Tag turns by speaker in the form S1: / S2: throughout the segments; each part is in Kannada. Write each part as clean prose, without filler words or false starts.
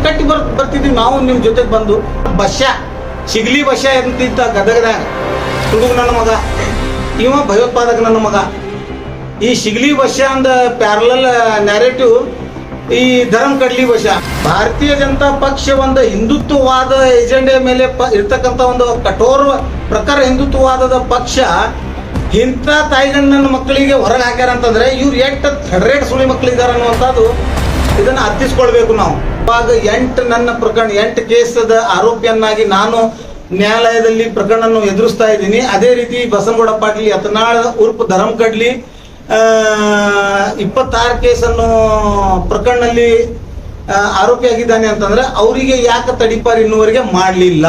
S1: ಕಟ್ಟಿ ಬರ್ತಿದ್ವಿ ನಾವು ನಿಮ್ಮ ಜೊತೆಗೆ ಬಂದು. ಬಸ್ಯ ಶಿಗ್ಲಿ ಬಸ್ಯ ಎಂತಿದ್ದ ಗದಗದಾಗ ತುಡುಗ ನನ್ನ ಮಗ, ಇವ ಭಯೋತ್ಪಾದಕ ನನ್ನ ಮಗ. ಈ ಶಿಗ್ಲಿ ಬಸ್ಯ ಅಂದ ಪ್ಯಾರಲಲ್ ನ್ಯಾರೇಟಿವ್ ಈ ಧರ್ಮ ಕಡ್ಲಿ ಬಸ್ಯ. ಭಾರತೀಯ ಜನತಾ ಪಕ್ಷ ಒಂದು ಹಿಂದುತ್ವವಾದ ಏಜೆಂಡೆ ಮೇಲೆ ಇರ್ತಕ್ಕಂಥ ಒಂದು ಕಠೋರ ಪ್ರಕಾರ ಹಿಂದುತ್ವವಾದದ ಪಕ್ಷ ಇಂಥ ತಾಯಿಗಣ್ಣನ ಮಕ್ಕಳಿಗೆ ಹೊರಗೆ ಹಾಕ್ಯಾರ ಅಂತಂದ್ರೆ ಇವ್ರು ಎಷ್ಟು ಥರ್ರೇಟ್ ಸುಳಿ ಮಕ್ಕಳಿದ್ದಾರೆ ಅನ್ನುವಂಥದ್ದು ಇದನ್ನು ಅರ್ಥಿಸ್ಕೊಳ್ಬೇಕು ನಾವು. ಇವಾಗ 8 ಕೇಸದ ಆರೋಪಿಯನ್ನಾಗಿ ನಾನು ನ್ಯಾಯಾಲಯದಲ್ಲಿ ಪ್ರಕರಣವನ್ನು ಎದುರಿಸ್ತಾ ಇದ್ದೀನಿ. ಅದೇ ರೀತಿ ಬಸನಗೌಡ ಪಾಟೀಲ್ ಯತ್ನಾಳ್ ಉರ್ಫ್ ಧರ್ಮ ಕಡ್ಲಿ 26 ಕೇಸನ್ನು ಪ್ರಕರಣದಲ್ಲಿ ಆರೋಪಿಯಾಗಿದ್ದಾನೆ ಅಂತಂದ್ರೆ ಅವರಿಗೆ ಯಾಕೆ ತಡಿಪಾರು ಇನ್ನೂವರೆಗೆ ಮಾಡಲಿಲ್ಲ?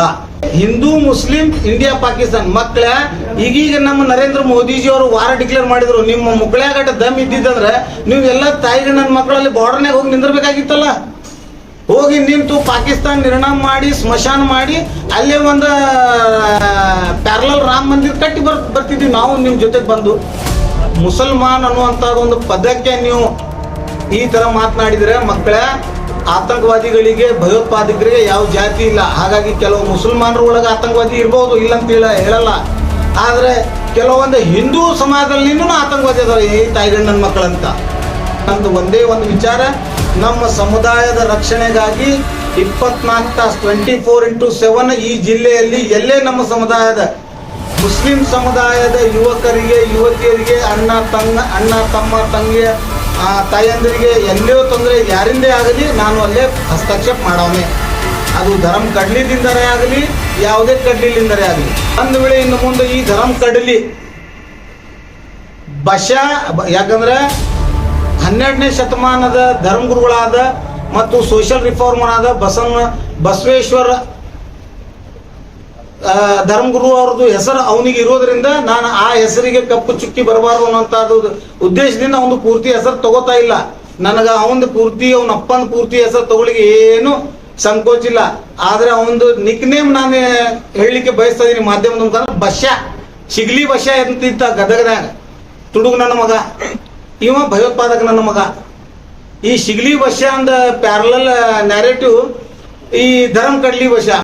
S1: ಹಿಂದೂ ಮುಸ್ಲಿಂ ಇಂಡಿಯಾ ಪಾಕಿಸ್ತಾನ ಮಕ್ಕಳ ಈಗೀಗ ನಮ್ಮ ನರೇಂದ್ರ ಮೋದಿಜಿ ಅವರು ವಾರ ಡಿಕ್ಲೇರ್ ಮಾಡಿದ್ರು. ನಿಮ್ಮ ಮುಕ್ಕಳ್ಯಾಗಟ್ಟ ದಮ್ ಇದ್ದಿದ್ದಂದ್ರೆ ನೀವು ಎಲ್ಲ ತಾಯಿಗಣ್ಣನ ಮಕ್ಕಳಲ್ಲಿ ಬಾರ್ಡರ್ನಾಗ ಹೋಗಿ ನಿಂದಿರ್ಬೇಕಾಗಿತ್ತಲ್ಲ. ಹೋಗಿ ನಿಂತು ಪಾಕಿಸ್ತಾನ ನಿರ್ಣಯ ಮಾಡಿ ಸ್ಮಶಾನ ಮಾಡಿ ಅಲ್ಲೇ ಒಂದು ಪ್ಯಾರಲಲ್ ರಾಮ ಮಂದಿರ ಕಟ್ಟಿ ಬರ್ತಿದ್ವಿ ನಾವು ನಿಮ್ಮ ಜೊತೆಗೆ ಬಂದು. ಮುಸಲ್ಮಾನ್ ಅನ್ನುವಂಥ ಒಂದು ಪದಕ್ಕೆ ನೀವು ಈ ತರ ಮಾತನಾಡಿದ್ರೆ ಮಕ್ಕಳ ಆತಂಕವಾದಿಗಳಿಗೆ ಭಯೋತ್ಪಾದಕರಿಗೆ ಯಾವ ಜಾತಿ ಇಲ್ಲ. ಹಾಗಾಗಿ ಕೆಲವು ಮುಸಲ್ಮಾನರ ಒಳಗೆ ಆತಂಕವಾದಿ ಇರ್ಬೋದು, ಇಲ್ಲಂತ ಹೇಳಲ್ಲ. ಆದರೆ ಕೆಲವೊಂದು ಹಿಂದೂ ಸಮಾಜದಲ್ಲಿನೂ ಆತಂಕವಾದಿ ಅದಾರೆ ಈ ತಾಯಿಗಣ್ಣನ ಮಕ್ಕಳಂತ. ನಂದು ಒಂದೇ ಒಂದು ವಿಚಾರ, ನಮ್ಮ ಸಮುದಾಯದ ರಕ್ಷಣೆಗಾಗಿ 24 ತಾಸು 24x7 ಈ ಜಿಲ್ಲೆಯಲ್ಲಿ ಎಲ್ಲೇ ನಮ್ಮ ಸಮುದಾಯದ ಮುಸ್ಲಿಂ ಸಮುದಾಯದ ಯುವಕರಿಗೆ ಯುವತಿಯರಿಗೆ ಅಣ್ಣ ತಮ್ಮ ತಂಗಿಯ ತಾಯಂದಿರಿಗೆ ಎಲ್ಲೋ ತೊಂದರೆ ಯಾರಿಂದೇ ಆಗಲಿ ನಾನು ಅಲ್ಲೇ ಹಸ್ತಕ್ಷೇಪ ಮಾಡೋನೆ. ಅದು ಧರ್ಮ ಕಡ್ಲಿದಿಂದಲೇ ಆಗಲಿ ಯಾವುದೇ ಕಡ್ಲಿಲಿಂದಲೇ ಆಗಲಿ. ಒಂದು ವೇಳೆ ಇನ್ನು ಮುಂದೆ ಈ ಧರ್ಮ ಕಡ್ಲಿ ಯಾಕಂದ್ರೆ 12ನೇ ಶತಮಾನದ ಧರ್ಮಗುರುಗಳಾದ ಮತ್ತು ಸೋಷಿಯಲ್ ರಿಫಾರ್ಮರ್ ಆದ ಬಸವೇಶ್ವರ ಧರ್ಮಗುರು ಅವ್ರದ್ದು ಹೆಸರು ಅವನಿಗೆ ಇರೋದ್ರಿಂದ ನಾನು ಆ ಹೆಸರಿಗೆ ಕಪ್ಪು ಚುಕ್ಕಿ ಬರಬಾರ್ದು ಅನ್ನೋಂಥದ್ದು ಉದ್ದೇಶದಿಂದ ಅವನು ಪೂರ್ತಿ ಹೆಸರು ತಗೋತಾ ಇಲ್ಲ. ನನಗೆ ಅವನ ಅಪ್ಪನ ಪೂರ್ತಿ ಹೆಸರು ತಗೊಳ್ಳಿಕ್ಕೆ ಏನು ಸಂಕೋಚ ಇಲ್ಲ. ಆದ್ರೆ ಅವನದು ನಿಕ್ ನೇಮ್ ನಾನು ಹೇಳಲಿಕ್ಕೆ ಬಯಸ್ತಾ ಇದೀನಿ ಮಾಧ್ಯಮದ ಮುಖಾಂತರ. ಬಸ್ಯ ಶಿಗ್ಲಿ ಬಸ್ಯ ಎಂತಿದ್ದ ಗದಗದಾಗ ತುಡುಗ ನನ್ನ ಮಗ, ಇವ ಭಯೋತ್ಪಾದಕ ನನ್ನ ಮಗ. ಈ ಶಿಗ್ಲಿ ಬಸ್ಯ ಅಂದ ಪ್ಯಾರಲಲ್ ನ್ಯಾರೇಟಿವ್ ಈ ಧರ್ಮ ಕಡ್ಲಿ ಬಸ್ಯ.